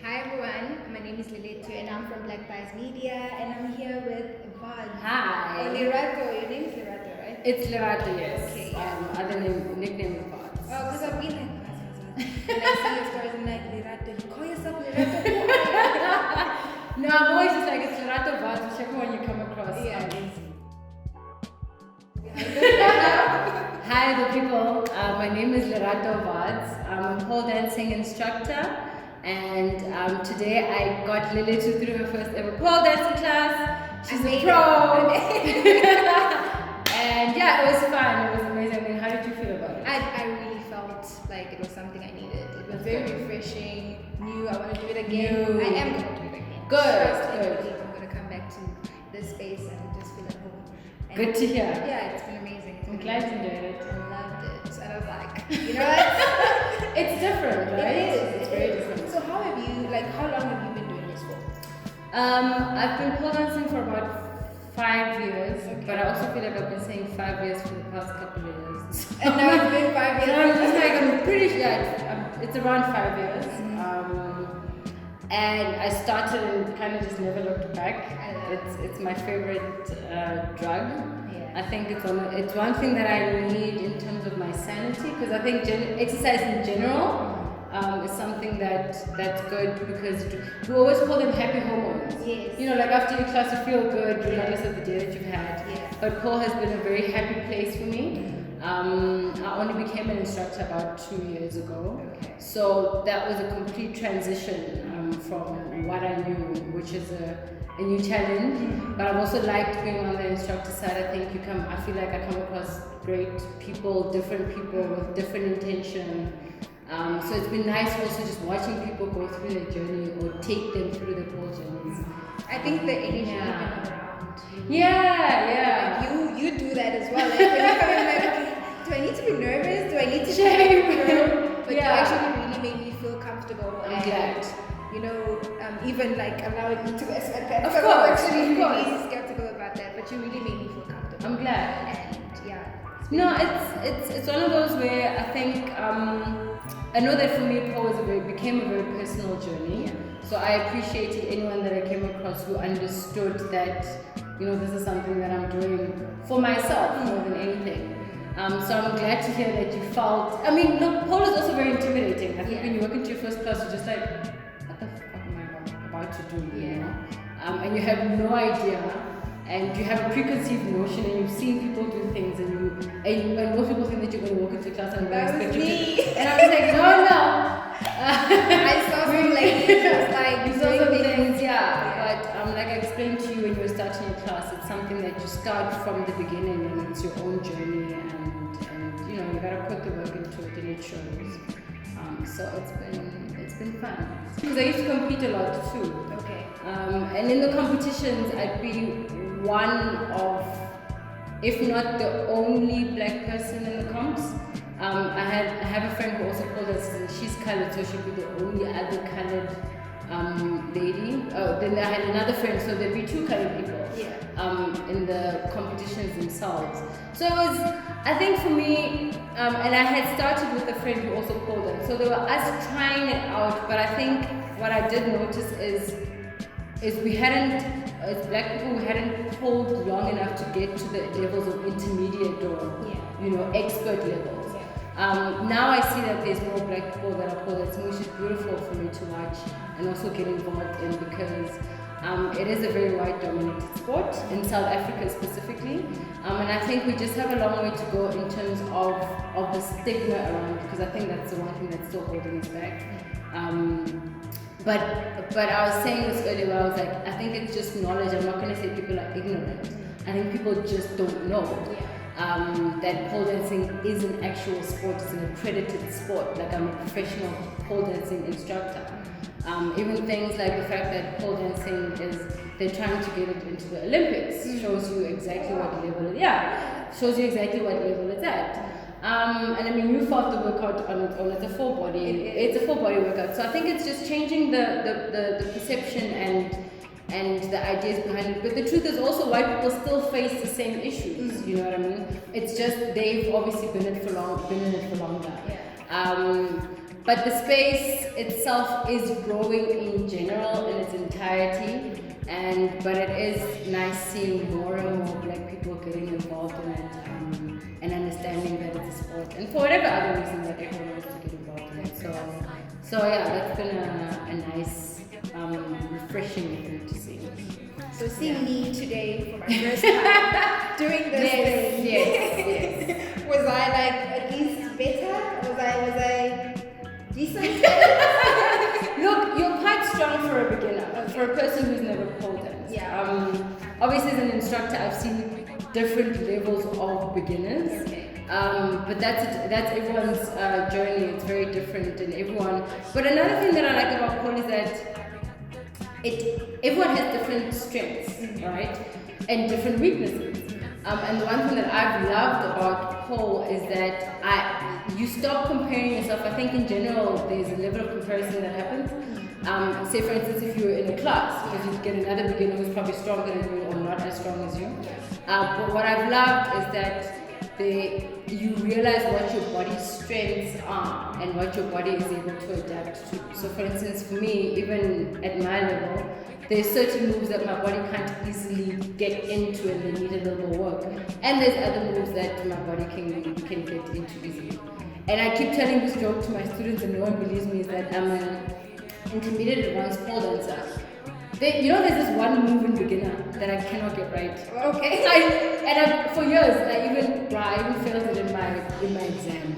Hi everyone, my name is Lilitu and I'm from Black Pies Media and I'm here with Vardz. Hi. Oh, Lerato, your name is Lerato, right? It's Lerato, yes. Okay. Other nickname is Vardz. Oh, because I've been like, and I see your stories and like, Lerato, you call yourself Lerato? No, I'm always just like, it's Lerato Vardz, whichever one you come across. Yeah. Hi, the people. My name is Lerato Vardz. I'm a pole dancing instructor. And today I got Lilitu through her first ever pole dancing class. She's a pro. And yeah, it was fun. It was amazing. I mean, how did you feel about it? I really felt like it was something I needed. It was very refreshing, new. I want to do it again. New. I am going to do it again. Good. I'm going to come back to this space and just feel at home. And Good to hear. Yeah, it's been amazing. I'm glad you enjoyed it. I loved it. And I was like, you know what? It's different, right? It is. It's very different. So how long have you been doing this for? I've been pole dancing for about 5 years, but I also feel like I've been saying 5 years for the past couple of years. And now it's been 5 years. So I'm just like, I'm pretty sure it's around 5 years. And I started and kind of just never looked back. It's my favorite drug. Yeah. I think it's one thing that I need in terms of my sanity, because I think exercise in general is something that's good, because we always call them happy hormones. Yes. You know, like after your class you feel good regardless of the day that you've had. Yeah. But pole has been a very happy place for me. I only became an instructor about 2 years ago. Okay. So that was a complete transition from what I knew, which is a new challenge. But I've also liked being on the instructor side. I think I feel like I come across great people, different people with different intention. So it's been nice also just watching people go through their journey or take them through their pole journeys. I think the energy Yeah. you've been around. Yeah. Like you do that as well. Like when you're coming like, okay, do I need to be nervous? Do I need to Shame. But you actually really made me feel comfortable. I'm glad. You know, even like allowing me to wear sweatpants. Of I was course, actually of course. really skeptical about that, but you really made me feel comfortable. I'm glad. And yeah. No, it's one of those where I think I know that for me pole became a very personal journey. Yeah. So I appreciated anyone that I came across who understood that, you know, this is something that I'm doing for myself more than anything. So I'm glad to hear that you felt. I mean, look, pole is also very intimidating. I think when you walk into your first class, you're just like, what the fuck am I about to do? You know? And you have no idea. And you have a preconceived notion, and you've seen people do things, and most people think that you're going to walk into class and That was me. And I was like, no. I saw some ladies just like You saw some doing things, yeah. But like I explained to you when you were starting your class, it's something that you start from the beginning, and it's your own journey, and you know you gotta put the work into it, and it shows. So it's been fun. Because I used to compete a lot too. Okay. And in the competitions, I'd be one of, if not the only black person in the comps. I have a friend who also called us, and she's colored, so she'd be the only other colored lady. Then I had another friend, so there'd be 2 colored people in the competitions themselves. So it was, I think for me, and I had started with a friend who also called us, so they were us trying it out. But I think what I did notice is we hadn't, as black people, we hadn't pulled long enough to get to the levels of intermediate or you know, expert levels. Now I see that there's more black people that are pole dancing, which is beautiful for me to watch and also get involved in, because it is a very white dominated sport in South Africa specifically, and I think we just have a long way to go in terms of the stigma around, because I think that's the one thing that's still holding us back. But I was saying this earlier where I was like, I think it's just knowledge. I'm not going to say people are ignorant. I think people just don't know that pole dancing is an actual sport. It's an accredited sport. Like, I'm a professional pole dancing instructor. Even things like the fact that pole dancing they're trying to get it into the Olympics shows you exactly what level shows you exactly what level it's at. And I mean, you fought the workout on its own. It's a full body workout. So I think it's just changing the perception and the ideas behind it. But the truth is also white people still face the same issues. You know what I mean? It's just they've obviously been in it for longer. But the space itself is growing in general in its entirety, but it is nice seeing more and more Black people getting involved in it, and understanding that it's a sport, and for whatever other reason that everyone wants to get involved in it. So yeah, that's been a nice, refreshing thing to see. So seeing me today for my first time doing this thing. Yes. Was I like at least better? Was I decent? Look, you're quite strong for a beginner, for a person who's never pole danced. Yeah. Obviously, as an instructor, I've seen different levels of beginners. Okay. But that's everyone's journey. It's very different in everyone. But another thing that I like about pole is that everyone has different strengths, right, and different weaknesses. And the one thing that I've loved about pole is that you stop comparing yourself. I think in general there's a level of comparison that happens. Say for instance, if you're in a class, because you get another beginner who's probably stronger than you or not as strong as you. But what I've loved is that you realize what your body's strengths are and what your body is able to adapt to. So for instance, for me, even at my level, there's certain moves that my body can't easily get into and they need a little more work. And there's other moves that my body can get into easily. And I keep telling this joke to my students and no one believes me, is that I'm an intermediate advanced pole dancer. There's this one move in beginner that I cannot get right. Okay. For years, I even failed it in my exam.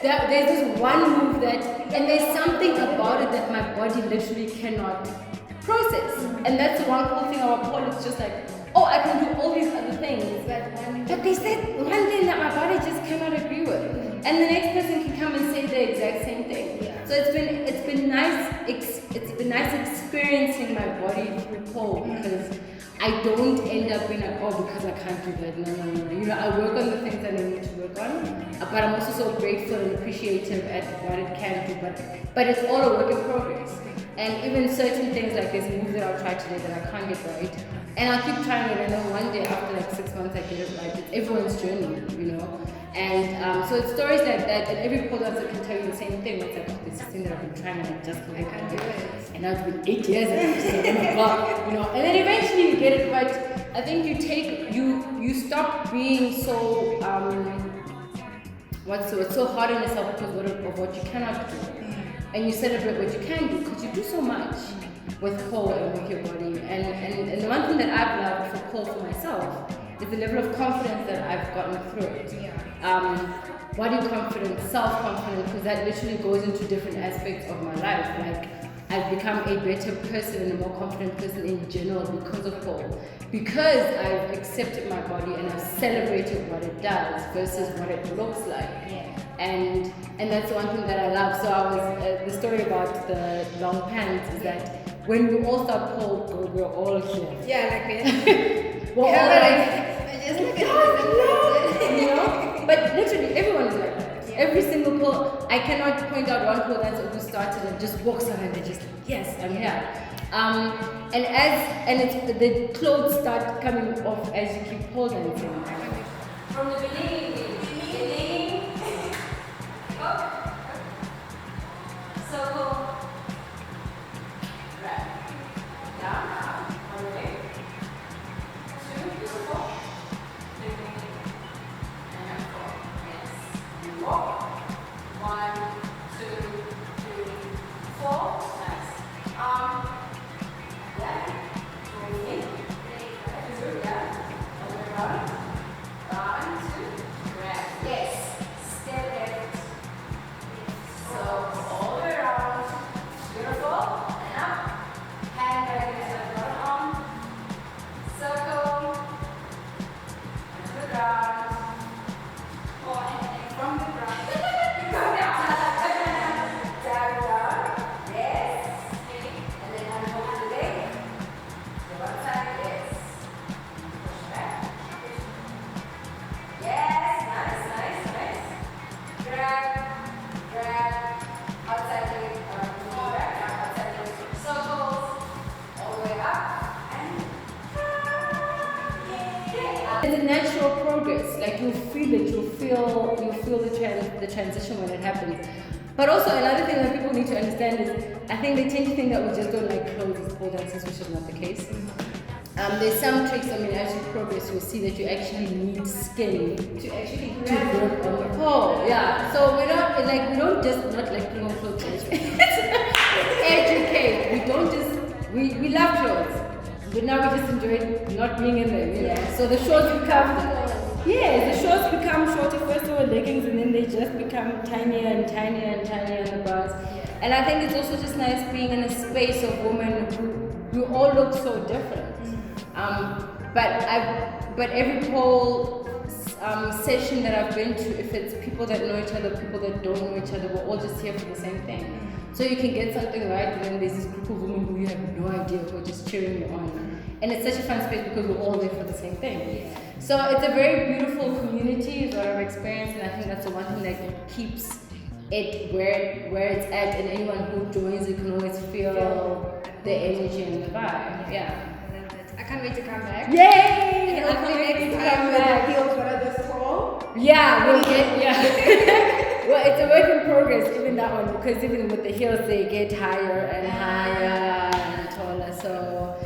There's this one move and there's something about it that my body literally cannot process. And that's the one cool thing about pole. It's just like, oh, I can do all these other things. But there's that one thing that my body just cannot agree with. And the next person can come and say the exact same thing. Yeah. So it's been nice. It's been nice experiencing my body through pole, because I don't end up being like, oh, because I can't do that. No. I work on the things that I need to work on, but I'm also so grateful and appreciative at what it can do. But it's all a work in progress. And even certain things like this move that I'll try today that I can't get right, and I'll keep trying it. And then one day after like 6 months I get it right. It's everyone's journey, And so it's stories like that, and every pole dancer can tell you the same thing. It's like, oh, this is thing that I've been trying and I just can't do it. And now it's been 8 years and I'm just like, oh my god, And then eventually you get it, but I think you stop being so so hard on yourself because of what you cannot do, and you celebrate what you can do, because you do so much with pole and with your body. And the one thing that I've loved for pole for myself is the level of confidence that I've gotten through it. Body confidence, self-confidence, because that literally goes into different aspects of my life. Like, I've become a better person and a more confident person in general because of pole. Because I've accepted my body and I've celebrated what it does versus what it looks like. And that's one thing that I love. So I was the story about the long pants is that when we all start pole, we're all here. We're all like, But literally everyone is like that. Every single pole, I cannot point out one pole dancer who started and just walks on and they're just like, yes, I'm here. And the clothes start coming off as you keep pole dancing. From the beginning, up, circle, right, down, on the way, 2, beautiful, 3, and 4, yes, you walk, 1, 2, 3, 4, nice, moving, yeah, on the run, 1, 2, you'll feel it, you'll feel the transition when it happens. But also another thing that people need to understand is, I think they tend to think that we just don't like clothes as pole dancers, which is not the case. There's some tricks, I mean, as you progress, you'll see that you actually need skin To actually to grip on the pole. Yeah. So we don't just not like putting on clothes. Educate. We don't just we love clothes, but now we just enjoy not being in them. You know? So the shorts become the shorts become shorter first of all leggings, and then they just become tinier and tinier and tinier in the bras. And I think it's also just nice being in a space of women who all look so different. But every pole session that I've been to, if it's people that know each other, people that don't know each other, we're all just here for the same thing. So you can get something right, and then there's this group of women who you have no idea who are just cheering you on. And it's such a fun space because we're all there for the same thing. So it's a very beautiful community, is what I've experienced, and I think that's the one thing that keeps it where it's at, and anyone who joins it can always feel the energy and the vibe. Yeah. I can't wait to come back. Yay! And hopefully next time with the heels for this fall. Yeah, we'll get well, it's a work in progress, even that one, because even with the heels they get higher and higher and taller.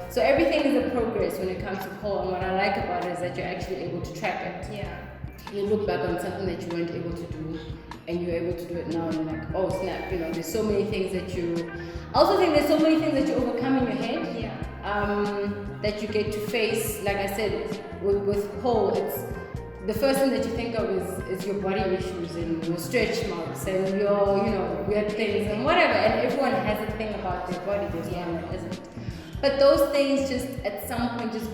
So everything is a progress when it comes to pole, and what I like about it is that you're actually able to track it. Yeah. You look back on something that you weren't able to do, and you're able to do it now, and you're like, oh snap, you know, there's so many things that you. I also think there's so many things that you overcome in your head. Yeah. That you get to face. Like I said, with pole, it's the first thing that you think of is your body issues and your stretch marks and your, you know, weird things and whatever. And everyone has a thing about their body. There's one that isn't. But those things just at some point just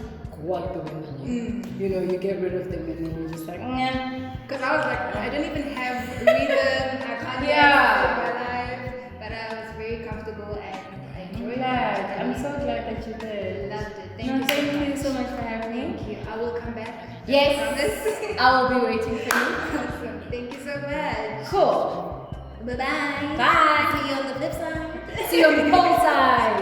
go out the window. You know, you get rid of them, and then you're just like, nah. Because I was like, I don't even have rhythm. I can't dance in my life. But I was very comfortable and I enjoyed it. I'm so glad that you did. Loved it. Thank you so much for having me. Thank you. I will come back. Yes. I promise. I will be waiting for you. Awesome. Thank you so much. Cool. Bye-bye. Bye. See you on the flip side. See you on the pole side.